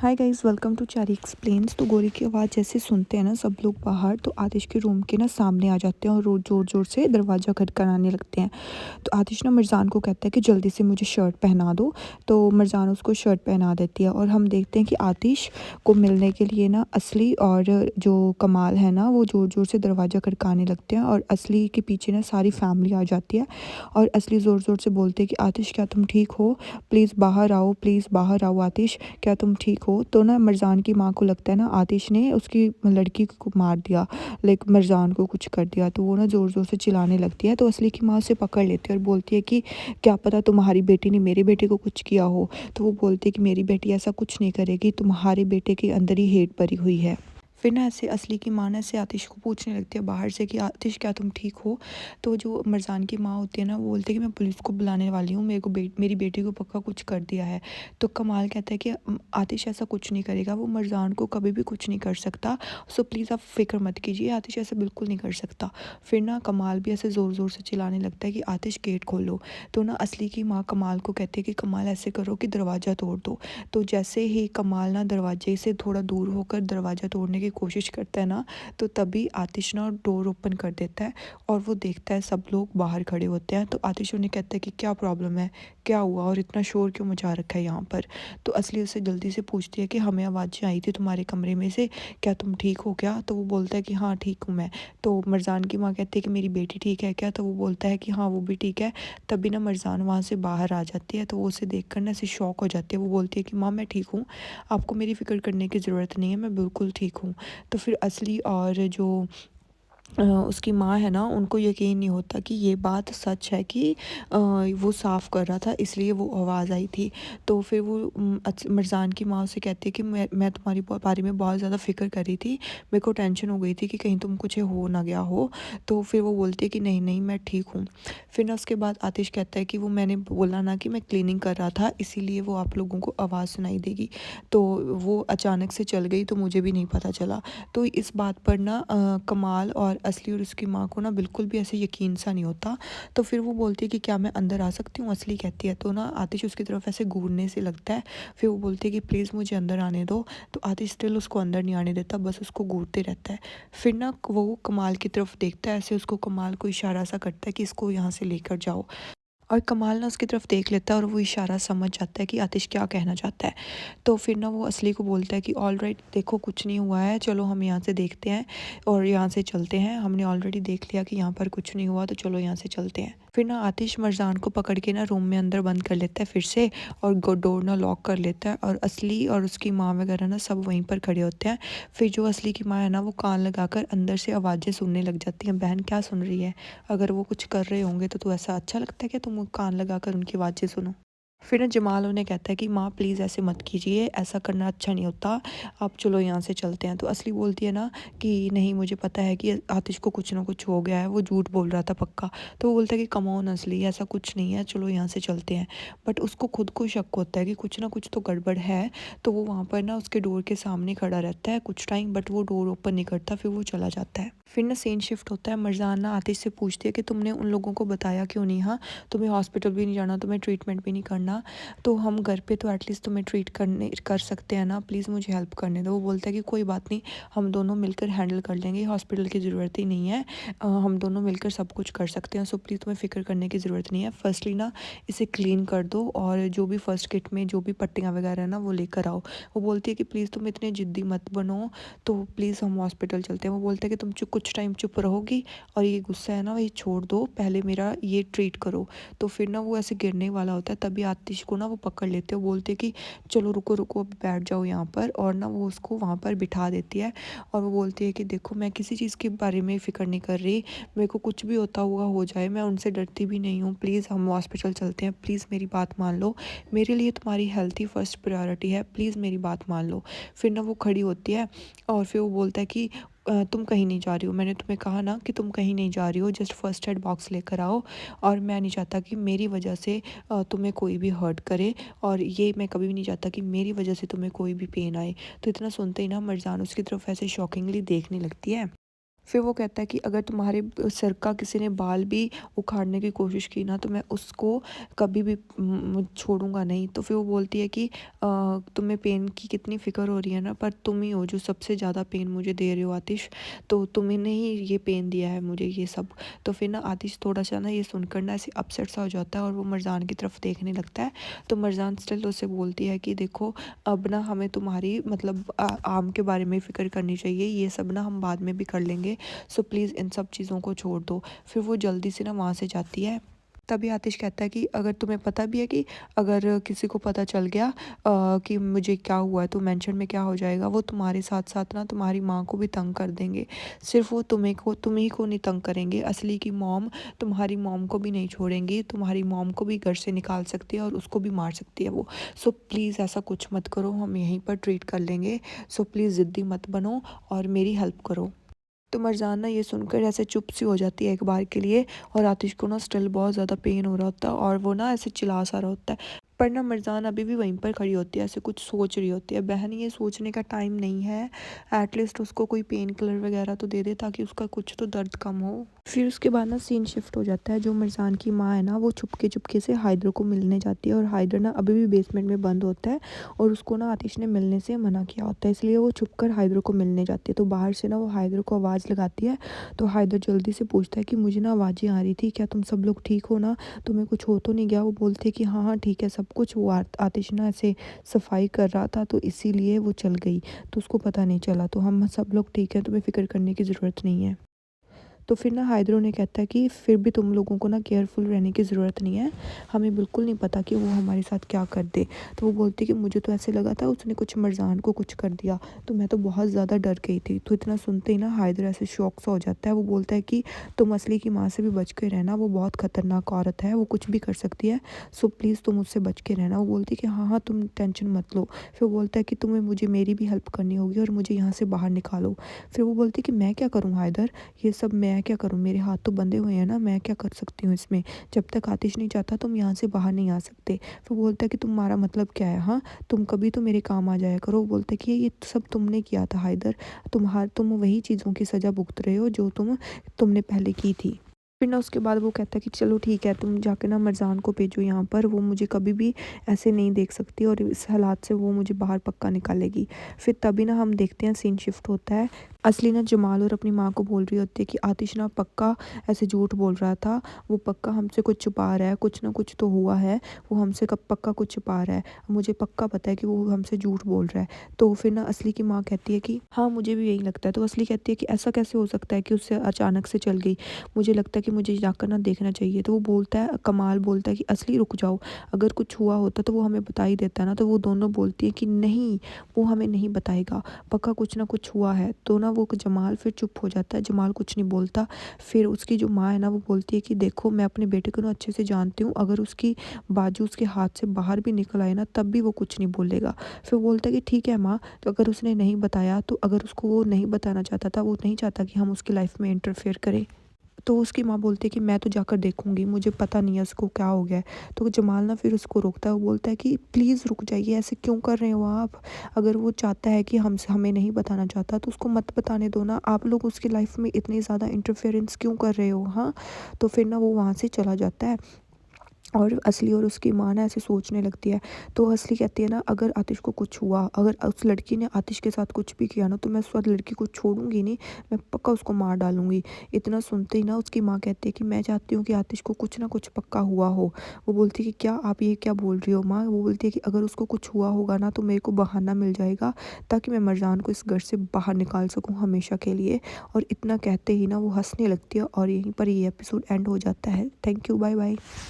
Hi guys, welcome to Chari explains. तो गोरी की आवाज़ जैसे सुनते हैं ना सब लोग बाहर, तो आतिश के रूम के ना सामने आ जाते हैं और रोज ज़ोर ज़ोर से दरवाज़ा खटखटाने लगते हैं। तो आतिश ना मिर्ज़ान को कहता है कि जल्दी से मुझे शर्ट पहना दो। तो मिर्ज़ान उसको शर्ट पहना देती है और हम देखते हैं कि आतिश को मिलने के लिए ना असली और जो कमाल है ना वो ज़ोर ज़ोर से दरवाज़ा खटकाने लगते हैं और असली के पीछे ना सारी फैमिली आ जाती है। और असली ज़ोर ज़ोर से बोलते हैं कि आतिश क्या तुम ठीक हो, प्लीज़ बाहर आओ, प्लीज़ बाहर आओ आतिश, क्या तुम ठीक हो। तो ना मिर्ज़ान की माँ को लगता है ना आतिश ने उसकी लड़की को मार दिया, लाइक मिर्ज़ान को कुछ कर दिया। तो वो ना ज़ोर ज़ोर से चिल्लाने लगती है। तो असली की माँ उसे पकड़ लेती है और बोलती है कि क्या पता तुम्हारी बेटी ने मेरे बेटे को कुछ किया हो। तो वो बोलती है कि मेरी बेटी ऐसा कुछ नहीं करेगी, तुम्हारे बेटे के अंदर ही हेट भरी हुई है। फिर ना ऐसे असली की माँ ना ऐसे आतिश को पूछने लगती है बाहर से कि आतिश क्या तुम ठीक हो। तो जो मिर्ज़ान की माँ होती है ना वो बोलती है कि मैं पुलिस को बुलाने वाली हूँ, मेरे को मेरी बेटी को पक्का कुछ कर दिया है। तो कमाल कहता है कि आतिश ऐसा कुछ नहीं करेगा, वो मिर्ज़ान को कभी भी कुछ नहीं कर सकता। सो प्लीज़ आप फ़िक्र मत कीजिए, आतिश ऐसा बिल्कुल नहीं कर सकता। फिर ना कमाल भी ऐसे ज़ोर ज़ोर से चिल्लाने लगता है कि आतिश गेट खोलो। तो ना असली की माँ कमाल को कहती है कि कमाल ऐसे करो कि दरवाज़ा तोड़ दो। तो जैसे ही कमाल ना दरवाजे से थोड़ा दूर होकर दरवाज़ा तोड़ने की कोशिश करता है ना, तो तभी आतिश ना डोर ओपन कर देता है और वो देखता है सब लोग बाहर खड़े होते हैं। तो आतिश उन्हें कहता है कि क्या प्रॉब्लम है, क्या हुआ और इतना शोर क्यों मचा रखा है यहाँ पर। तो असली उससे जल्दी से पूछती है कि हमें आवाज़ें आई थी तुम्हारे कमरे में से, क्या तुम ठीक हो क्या। तो वो बोलता है कि हाँ ठीक हूँ मैं। तो मिर्ज़ान की माँ कहती है कि मेरी बेटी ठीक है क्या। तो वो बोलता है कि हाँ वो भी ठीक है। तभी ना मिर्ज़ान वहाँ से बाहर आ जाती है। तो वो उसे देख कर ना ऐसे शॉक हो जाती है। वो बोलती है कि माँ मैं ठीक हूँ, आपको मेरी फ़िक्र करने की ज़रूरत नहीं है, मैं बिल्कुल ठीक हूँ। तो फिर असली और जो उसकी माँ है ना उनको यकीन नहीं होता कि ये बात सच है कि वो साफ़ कर रहा था इसलिए वो आवाज़ आई थी। तो फिर वो मिर्ज़ान की माँ उसे कहती है कि मैं तुम्हारी बारे में बहुत ज़्यादा फ़िक्र कर रही थी, मेरे को टेंशन हो गई थी कि कहीं तुम कुछ हो ना गया हो। तो फिर वो बोलती है कि नहीं नहीं मैं ठीक हूँ। फिर ना उसके बाद आतिश कहता है कि वो मैंने बोला ना कि मैं क्लीनिंग कर रहा था इसीलिए वो आप लोगों को आवाज़ सुनाई देगी। तो वो अचानक से चल गई तो मुझे भी नहीं पता चला। तो इस बात पर ना कमाल और असली और उसकी माँ को ना बिल्कुल भी ऐसे यकीन सा नहीं होता। तो फिर वो बोलती है कि क्या मैं अंदर आ सकती हूँ। असली कहती है। तो ना आतिश उसकी तरफ ऐसे घूरने से लगता है। फिर वो बोलती है कि प्लीज़ मुझे अंदर आने दो। तो आतिश स्टिल उसको अंदर नहीं आने देता, बस उसको घूरते रहता है। फिर ना वो कमाल की तरफ देखता है, ऐसे उसको कमाल को इशारा सा करता है कि इसको यहाँ से लेकर जाओ। और कमाल ना उसकी तरफ देख लेता है और वो इशारा समझ जाता है कि आतिश क्या कहना चाहता है। तो फिर ना वो असली को बोलता है कि ऑलराइट देखो कुछ नहीं हुआ है, चलो हम यहाँ से देखते हैं और यहाँ से चलते हैं, हमने ऑलरेडी देख लिया कि यहाँ पर कुछ नहीं हुआ, तो चलो यहाँ से चलते हैं। फिर ना आतिश मिर्ज़ान को पकड़ के ना रूम में अंदर बंद कर लेता है फिर से और डोर ना लॉक कर लेता है और असली और उसकी माँ वगैरह ना सब वहीं पर खड़े होते हैं। फिर जो असली की माँ है ना वो कान लगाकर अंदर से आवाज़ें सुनने लग जाती हैं। बहन क्या सुन रही है, अगर वो कुछ कर रहे होंगे तो ऐसा अच्छा लगता है कि तुम कान लगाकर उनकी आवाज़ें सुनो। फिर ना जमाल उन्हें कहता है कि माँ प्लीज़ ऐसे मत कीजिए, ऐसा करना अच्छा नहीं होता, आप चलो यहाँ से चलते हैं। तो असली बोलती है ना कि नहीं मुझे पता है कि आतिश को कुछ ना कुछ हो गया है, वो झूठ बोल रहा था पक्का। तो वो बोलता है कि कम ऑन असली ऐसा कुछ नहीं है, चलो यहाँ से चलते हैं। बट उसको खुद को शक होता है कि कुछ ना कुछ तो गड़बड़ है। तो वो वहाँ पर ना उसके डोर के सामने खड़ा रहता है कुछ टाइम, बट वो डोर ओपन नहीं करता, फिर वो चला जाता है। फिर ना सीन शिफ्ट होता है। मिर्ज़ान ना आतिश से पूछती है कि तुमने उन लोगों को बताया क्यों नहीं, हाँ तुम्हें हॉस्पिटल भी नहीं जाना, तुम्हें ट्रीटमेंट भी नहीं करना, तो हम घर पे तो एटलीस्ट तुम्हें ट्रीट कर सकते हैं ना, प्लीज़ मुझे हेल्प करने दो। वो बोलता है कि कोई बात नहीं, हम दोनों मिलकर हैंडल कर लेंगे, हॉस्पिटल की ज़रूरत ही नहीं है, हम दोनों मिलकर सब कुछ कर सकते हैं। सो प्लीज़ तुम्हें फ़िक्र करने की ज़रूरत नहीं है, फर्स्टली ना इसे क्लीन कर दो और जो भी फ़र्स्ट किट में जो भी पट्टियाँ वगैरह है ना वो लेकर आओ। वो बोलती है कि प्लीज़ तुम इतने ज़िद्दी मत बनो, तो प्लीज़ हम हॉस्पिटल चलते हैं। वो बोलता है कि तुम कुछ टाइम चुप रहोगी और ये गुस्सा है ना ये छोड़ दो, पहले मेरा ये ट्रीट करो। तो फिर ना वो ऐसे गिरने वाला होता है, तभी आतिश को ना वो पकड़ लेते हैं। वो बोलते हैं कि चलो रुको रुको अभी बैठ जाओ यहाँ पर, और ना वो उसको वहाँ पर बिठा देती है। और वो बोलती है कि देखो मैं किसी चीज़ के बारे में फ़िक्र नहीं कर रही, मेरे को कुछ भी होता हुआ हो जाए, मैं उनसे डरती भी नहीं हूँ, प्लीज़ हम हॉस्पिटल चलते हैं, प्लीज़ मेरी बात मान लो, मेरे लिए तुम्हारी हेल्थ ही फर्स्ट प्रायोरिटी है, प्लीज़ मेरी बात मान लो। फिर ना वो खड़ी होती है और फिर वो बोलता है कि तुम कहीं नहीं जा रही हो, मैंने तुम्हें कहा ना कि तुम कहीं नहीं जा रही हो, जस्ट फर्स्ट एड बॉक्स लेकर आओ, और मैं नहीं चाहता कि मेरी वजह से तुम्हें कोई भी हर्ट करे, और ये मैं कभी भी नहीं चाहता कि मेरी वजह से तुम्हें कोई भी पेन आए। तो इतना सुनते ही ना मिर्ज़ान उसकी तरफ ऐसे शॉकिंगली देखने लगती है। फिर वो कहता है कि अगर तुम्हारे सर का किसी ने बाल भी उखाड़ने की कोशिश की ना तो मैं उसको कभी भी छोड़ूंगा नहीं। तो फिर वो बोलती है कि तुम्हें पेन की कितनी फ़िक्र हो रही है ना, पर तुम ही हो जो सबसे ज़्यादा पेन मुझे दे रहे हो आतिश, तो तुमने ही ये पेन दिया है मुझे ये सब। तो फिर ना आतिश थोड़ा सा ना ये सुनकर ना ऐसे अपसेट सा हो जाता है और वो मरजान की तरफ देखने लगता है। तो मरजान स्टिल उसे बोलती है कि देखो अब ना हमें तुम्हारी मतलब आम के बारे में फ़िक्र करनी चाहिए, ये सब ना हम बाद में भी कर लेंगे, सो प्लीज़ इन सब चीज़ों को छोड़ दो। फिर वो जल्दी से ना वहाँ से जाती है। तभी आतिश कहता है कि अगर तुम्हें पता भी है कि अगर किसी को पता चल गया कि मुझे क्या हुआ है तो मेंशन में क्या हो जाएगा, वो तुम्हारे साथ साथ ना तुम्हारी माँ को भी तंग कर देंगे। सिर्फ वो तुम्ही को नहीं तंग करेंगे, असली की मॉम तुम्हारी मॉम को भी नहीं छोड़ेंगी, तुम्हारी मॉम को भी घर से निकाल सकती है और उसको भी मार सकती है वो। सो प्लीज़ ऐसा कुछ मत करो, हम यहीं पर ट्रीट कर लेंगे। सो प्लीज़ ज़िद्दी मत बनो और मेरी हेल्प करो। तो मरजाना ये सुनकर ऐसे चुप सी हो जाती है एक बार के लिए, और आतिश को ना स्टिल बहुत ज़्यादा पेन हो रहा होता है और वो ना ऐसे चिल्ला सा रहा होता है। पर ना मरजान अभी भी वहीं पर खड़ी होती है, ऐसे कुछ सोच रही होती है। बहन ये सोचने का टाइम नहीं है, एटलीस्ट उसको कोई पेन किलर वगैरह तो दे दे ताकि उसका कुछ तो दर्द कम हो। फिर उसके बाद ना सीन शिफ्ट हो जाता है। जो मरजान की माँ है ना वो चुपके चुपके से हाइदर को मिलने जाती है और हाइदर ना अभी भी बेसमेंट में बंद होता है और उसको ना आतिश ने मिलने से मना किया होता है, इसलिए वो छुप कर हाइदर को मिलने जाती है। तो बाहर से ना वो हाइदर को आवाज़ लगाती है। तो हाइदर जल्दी से पूछता है कि मुझे ना आवाज़ें आ रही थी, क्या तुम सब लोग ठीक हो ना, तुम्हें कुछ हो तो नहीं गया। वो बोलते हैं कि हाँ हाँ ठीक है सब कुछ। वो आतिश ना ऐसे सफाई कर रहा था तो इसीलिए वो चल गई, तो उसको पता नहीं चला, तो हम सब लोग ठीक हैं, तुम्हें फ़िक्र करने की ज़रूरत नहीं है। तो फिर ना हाइदर उन्हें कहता है कि फिर भी तुम लोगों को ना केयरफुल रहने की ज़रूरत नहीं है, हमें बिल्कुल नहीं पता कि वो हमारे साथ क्या कर दे। तो वो बोलती है कि मुझे तो ऐसे लगा था उसने कुछ मरजान को कुछ कर दिया, तो मैं तो बहुत ज़्यादा डर गई थी। तो इतना सुनते ही ना हाइदर ऐसे शौक सा हो जाता है। वो बोलता है कि तुम असली की माँ से भी बच के रहना, वो बहुत ख़तरनाक औरत है, वो कुछ भी कर सकती है, सो प्लीज़ तुम उससे बच के रहना। वो बोलती है कि हाँ हाँ तुम टेंशन मत लो। फिर वो बोलता है कि तुम्हें मुझे मेरी भी हेल्प करनी होगी और मुझे यहाँ से बाहर निकालो। फिर वो बोलती है कि मैं क्या करूँ हाइदर, ये सब मैं क्या करूँ, मेरे हाथ तो बंधे हुए हैं ना, मैं क्या कर सकती हूँ इसमें, जब तक आतिश नहीं चाहता तुम यहाँ से बाहर नहीं आ सकते। फिर बोलता है कि तुम्हारा मतलब क्या है, हाँ तुम कभी तो मेरे काम आ जाया करो। वो बोलते हैं कि ये सब तुमने किया था हाइदर, तुम वही चीज़ों की सज़ा भुगत रहे हो जो तुमने पहले की थी। फिर ना उसके बाद वो कहता है कि चलो ठीक है तुम जाके ना मरजान को भेजो यहाँ पर, वो मुझे कभी भी ऐसे नहीं देख सकती और इस हालात से वो मुझे बाहर पक्का निकालेगी। फिर तभी ना हम देखते हैं सीन शिफ्ट होता है। असली ना जमाल और अपनी माँ को बोल रही होती है कि आतिश ना पक्का ऐसे झूठ बोल रहा था, वो पक्का हमसे कुछ छुपा रहा है, कुछ ना कुछ तो हुआ है, वो हमसे कब पक्का कुछ छुपा रहा है, मुझे पक्का पता है कि वो हमसे झूठ बोल रहा है। तो फिर ना असली की माँ कहती है कि हाँ मुझे भी यही लगता है। तो असली कहती है कि ऐसा कैसे हो सकता है कि उससे अचानक से चल गई, मुझे लगता है कि मुझे जाकर ना देखना चाहिए। तो वो बोलता है, कमाल बोलता है कि असली रुक जाओ, अगर कुछ हुआ होता तो वो हमें बता ही देता ना। तो वो दोनों बोलती है कि नहीं वो हमें नहीं बताएगा, पक्का कुछ ना कुछ हुआ है। तो ना वो जमाल फिर चुप हो जाता है, जमाल कुछ नहीं बोलता। फिर उसकी जो माँ है ना वो बोलती है कि देखो मैं अपने बेटे को ना अच्छे से जानती हूँ, अगर उसकी बाजू उसके हाथ से बाहर भी निकल आए ना तब भी वो कुछ नहीं बोलेगा। फिर बोलता है कि ठीक है माँ, तो अगर उसने नहीं बताया, तो अगर उसको वो नहीं बताना चाहता था, वो नहीं चाहता कि हम उसकी लाइफ में इंटरफेयर करें, तो उसकी माँ बोलती है कि मैं तो जाकर देखूंगी, मुझे पता नहीं है उसको क्या हो गया है। तो जमाल ना फिर उसको रोकता है, वो बोलता है कि प्लीज़ रुक जाइए, ऐसे क्यों कर रहे हो आप, अगर वो चाहता है कि हमें नहीं बताना चाहता तो उसको मत बताने दो ना, आप लोग उसकी लाइफ में इतनी ज़्यादा इंटरफेरेंस क्यों कर रहे हो। हाँ तो फिर ना वो वहाँ से चला जाता है और असली और उसकी माँ ना ऐसे सोचने लगती है। तो असली कहती है ना अगर आतिश को कुछ हुआ, अगर उस लड़की ने आतिश के साथ कुछ भी किया ना, तो मैं उस लड़की को छोड़ूंगी नहीं, मैं पक्का उसको मार डालूंगी। इतना सुनते ही ना उसकी माँ कहती है कि मैं चाहती हूँ कि आतिश को कुछ ना कुछ पक्का हुआ हो। वो बोलती है कि क्या आप ये क्या बोल रही हो माँ। वो बोलती है कि अगर उसको कुछ हुआ होगा ना तो मेरे को बहाना मिल जाएगा ताकि मैं मरजान को इस घर से बाहर निकाल सकूँ हमेशा के लिए। और इतना कहते ही ना वो हंसने लगती है और यहीं पर ये एपिसोड एंड हो जाता है। Thank you, bye bye.